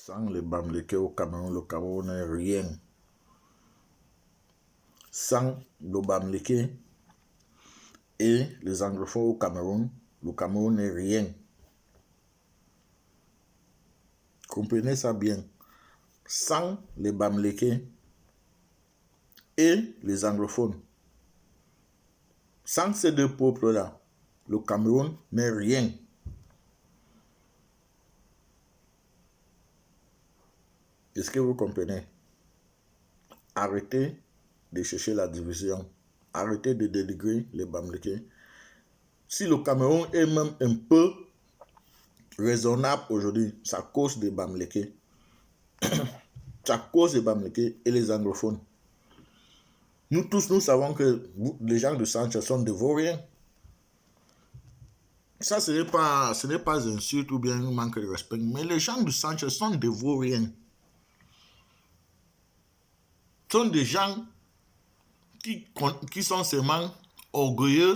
Sans les Bamileke au Cameroun, le Cameroun n'est rien. Sans le Bamileke et les anglophones au Cameroun, le Cameroun n'est rien. Comprenez ça bien. Sans les Bamileke et les anglophones, sans ces deux peuples-là, le Cameroun n'est rien. Est-ce que vous comprenez? Arrêtez de chercher la division. Arrêtez de dénigrer les Bamileke. Si le Cameroun est même un peu raisonnable aujourd'hui, c'est à cause des Bamileke. C'est à cause des Bamileke et les anglophones. Nous tous, nous savons que les gens de Sanchez sont des vauriens. Ça, ce n'est pas insulte ou bien un manque de respect, mais les gens de Sanchez sont des vauriens. Ce sont des gens qui sont seulement orgueilleux,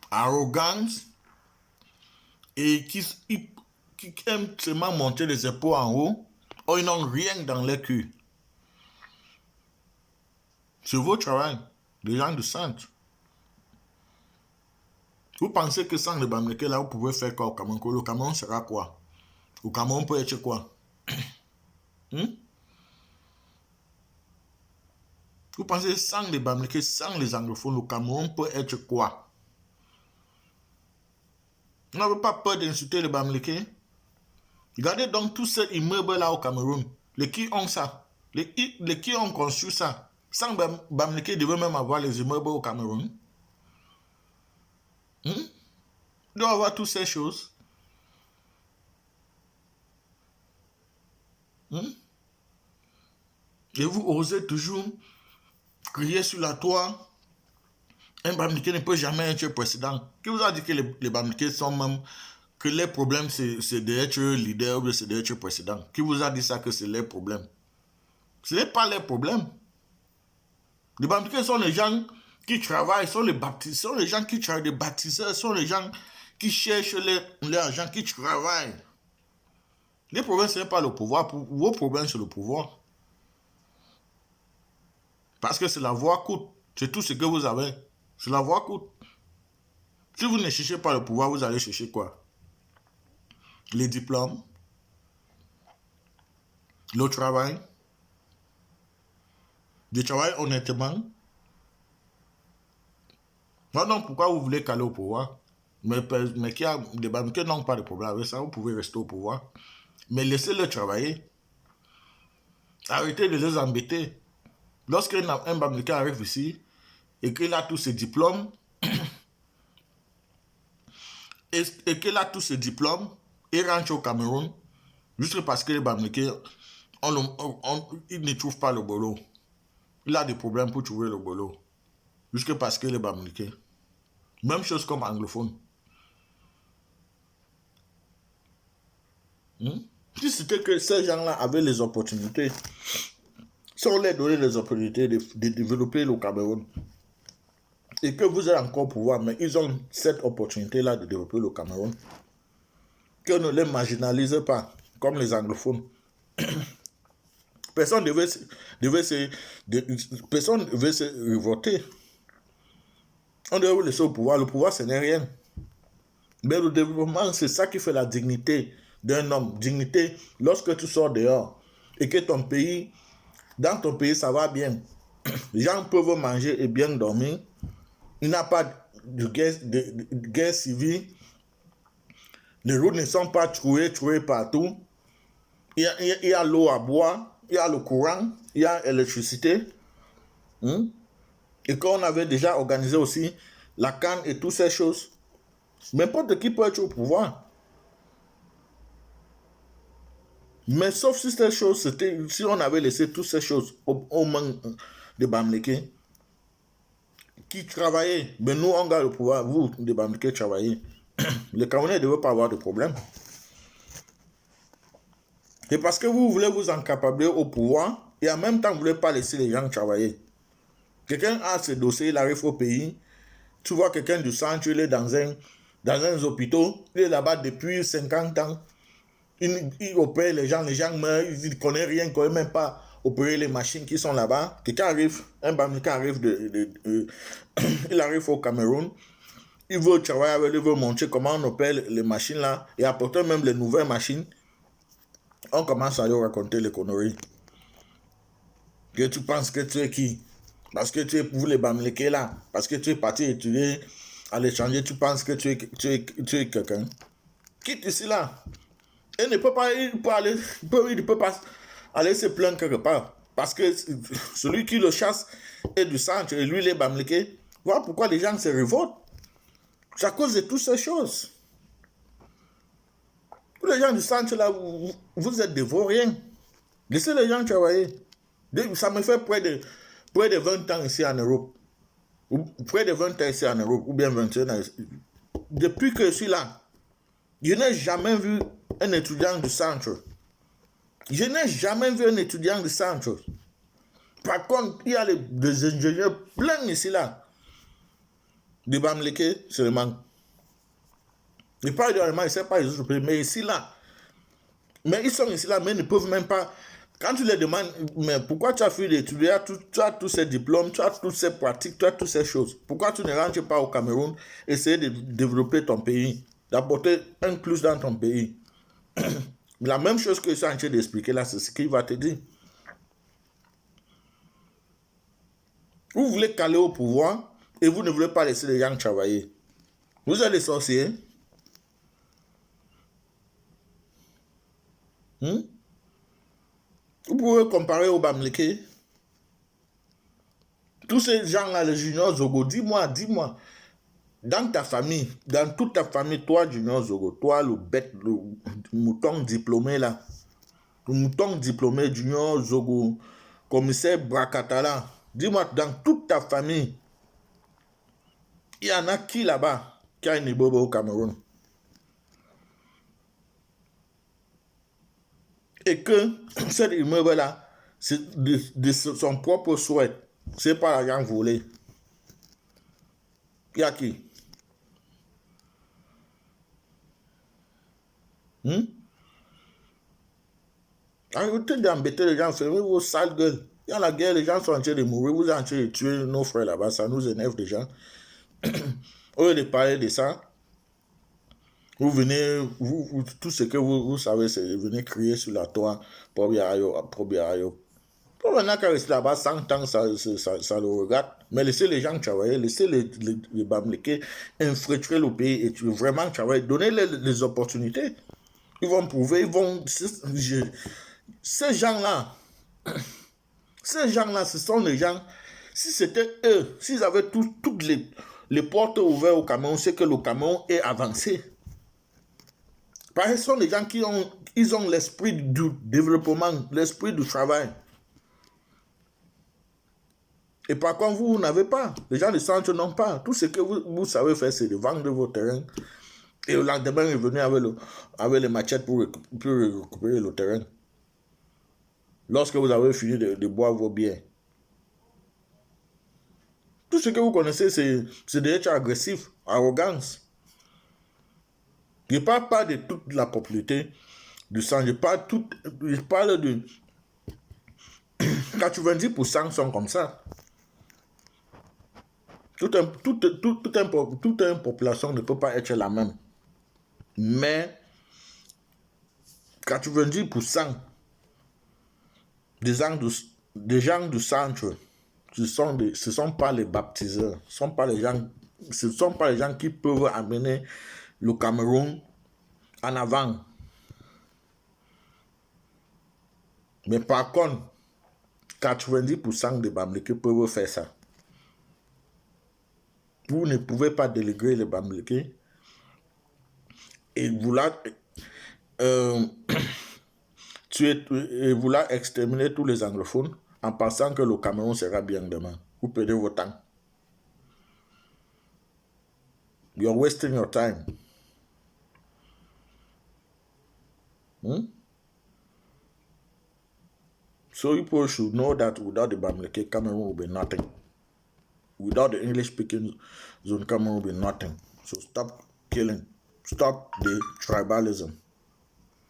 arrogants et qui aiment seulement monter les épaules en haut. Or, ils n'ont rien dans leur cul. C'est votre travail, les gens de Sanchez. Vous pensez que sans les Bamileke, là, vous pouvez faire quoi au Cameroun? Le Cameroun sera quoi? Le Cameroun peut être quoi? Vous pensez sans les Bamileke, sans les anglophones, le Cameroun peut être quoi? Vous n'avez pas peur d'insulter les Bamileke? Regardez donc tous ces immeubles-là au Cameroun. Les qui ont ça? Les qui ont construit ça? Sans Bamileke, ils devaient même avoir les immeubles au Cameroun. Ils doivent avoir toutes ces choses. Et vous osez toujours crier sur la toit. Un Bamileke ne peut jamais être président. Qui vous a dit que les Bamileke sont même... que les problèmes, c'est d'être leader ou c'est d'être président? Qui vous a dit ça, que c'est les problèmes? Ce n'est pas les problèmes. Les Bamileke sont les gens qui travaillent, sont les baptisés, sont les gens qui travaillent, les baptiseurs, sont les gens qui cherchent l'argent, qui travaillent. Les problèmes, ce n'est pas le pouvoir. Vos problèmes, c'est le pouvoir. Parce que c'est la voix coûte. C'est tout ce que vous avez. C'est la voix coûte. Si vous ne cherchez pas le pouvoir, vous allez chercher quoi? Les diplômes, le travail, du travail honnêtement. Non, pourquoi vous voulez caler au pouvoir? Mais qui a des Bamileke n'ont pas de problème avec ça, vous pouvez rester au pouvoir. Mais laissez-le travailler. Arrêtez de les embêter. Lorsqu'un Bamileke arrive ici et qu'il a tous ses diplômes, et qu'il a tous ses diplômes, il rentre au Cameroun, juste parce que les Bamileke, il ne trouve pas le boulot. Il a des problèmes pour trouver le boulot. Juste parce que les Bamileke. Même chose comme anglophone. Si c'était que ces gens-là avaient les opportunités, si on leur donnait les opportunités de développer le Cameroun, et que vous êtes encore au pouvoir, mais ils ont cette opportunité-là de développer le Cameroun, qu'on ne les marginalise pas, comme les anglophones. Personne ne devait se révolter. On devait vous laisser au pouvoir. Le pouvoir, ce n'est rien. Mais le développement, c'est ça qui fait la dignité d'un homme. Dignité, lorsque tu sors dehors et que dans ton pays, ça va bien. Les gens peuvent manger et bien dormir. Il n'y a pas de guerre civile. Les routes ne sont pas trouées partout. Il y a l'eau à boire, il y a le courant, il y a l'électricité. Et qu'on avait déjà organisé aussi la canne et toutes ces choses. N'importe qui peut être au pouvoir. Mais sauf si ces choses, si on avait laissé toutes ces choses aux mains de Bamileke qui travaillaient. Mais nous, on garde le pouvoir, vous, de Bamileke, travaillez. Les Camerounais ne veulent pas avoir de problème. C'est parce que vous voulez vous encapabler au pouvoir et en même temps, vous ne voulez pas laisser les gens travailler. Quelqu'un a ce dossier, il arrive au pays. Tu vois quelqu'un du centre, il est dans un hôpital, il est là-bas depuis 50 ans. il opère les gens meurent, ils ne connaissent rien, ils ne connaissent même pas opérer les machines qui sont là-bas. Quelqu'un arrive, un Bamileke arrive il arrive au Cameroun, il veut travailler avec lui, il veut montrer comment on opère les machines là, et apporter même les nouvelles machines. On commence à lui raconter les conneries. Que tu penses que tu es qui? Parce que tu es pour les Bamileke là, parce que tu es parti étudier à l'étranger, tu penses que tu es quelqu'un. Quitte ici là. Il ne peut pas, il ne peut pas aller se plaindre quelque part. Parce que celui qui le chasse est du centre et lui, les Bamileke. Voilà pourquoi les gens se révoltent. C'est à cause de toutes ces choses. Tous les gens du centre là, vous êtes des vauriens. Laissez les gens travailler. Ça me fait près de 20 ans ici en Europe. Près de 20 ans ici en Europe, ou bien 21 ans. Depuis que je suis là, je n'ai jamais vu un étudiant du centre. Je n'ai jamais vu un étudiant du centre. Par contre, il y a des ingénieurs pleins ici là. Des Bamileke, c'est le manque. Ils parlent de l'Allemagne, ils ne savent pas les autres pays, mais ici là. Mais ils sont ici là, mais ils ne peuvent même pas. Quand tu les demandes, mais pourquoi tu as fait d'étudier, tu as tous ces diplômes, tu as toutes ces pratiques, tu as toutes ces choses. Pourquoi tu ne rentres pas au Cameroun, essayer de développer ton pays, d'apporter un plus dans ton pays? La même chose que je suis en train d'expliquer là, c'est ce qu'il va te dire. Vous voulez caler au pouvoir et vous ne voulez pas laisser les gens travailler. Vous êtes des sorciers. Vous pouvez comparer au Bamileke. Tous ces gens-là, les Junior Zogo, dis-moi, dans ta famille, dans toute ta famille, toi, Junior Zogo, toi, le bête, le mouton diplômé là, le mouton diplômé, Junior Zogo, commissaire Brakatala, dis-moi, dans toute ta famille, il y en a qui là-bas qui a une ibobo au Cameroun? Et que cet immeuble-là, c'est de son propre souhait. C'est pas l'argent volé. Il y a qui? Arrêtez d'embêter les gens, fermez vos sales gueules. Il y a la guerre, les gens sont en train de mourir, vous êtes en train de tuer nos frères là-bas, ça nous énerve déjà. Au lieu de parler de ça, vous venez, tout ce que vous savez, c'est venir crier sur la toit, Probiayo. Pour maintenant qu'à rester là-bas 100 ans, ça le regarde. Mais laissez les gens travailler, laissez les Bamileke infiltrer le pays et vraiment travailler, donnez-les les opportunités. Ils vont prouver, ils vont... Ces gens-là, ce sont les gens, si c'était eux, s'ils avaient toutes les portes ouvertes au Cameroun, c'est que le Cameroun est avancé. Parce que ce sont les gens qui ont l'esprit du développement, l'esprit du travail. Et par contre, vous n'avez pas. Les gens du centre n'ont pas. Tout ce que vous savez faire, c'est de vendre vos terrains. Et le lendemain, revenez avec les machettes pour récupérer le terrain. Lorsque vous avez fini de boire vos biens. Tout ce que vous connaissez, c'est d'être agressif, arrogance. Je ne parle pas de toute la propriété du sang. Je parle de 90% sont comme ça. Toute une population ne peut pas être la même. Mais 90% des gens du centre, ce ne sont pas les baptiseurs. Ce ne sont pas les gens qui peuvent amener le Cameroun en avant. Mais par contre, 90% des Bamileke peuvent faire ça. Vous ne pouvez pas déléguer les Bamileke et vouloir exterminer tous les anglophones en pensant que le Cameroun sera bien demain. Vous perdez votre temps. You're wasting your time. So people should know that without the Bamileke, Cameroon will be nothing. Without the English-speaking zone, Cameroon will be nothing. So stop killing. Stop the tribalism.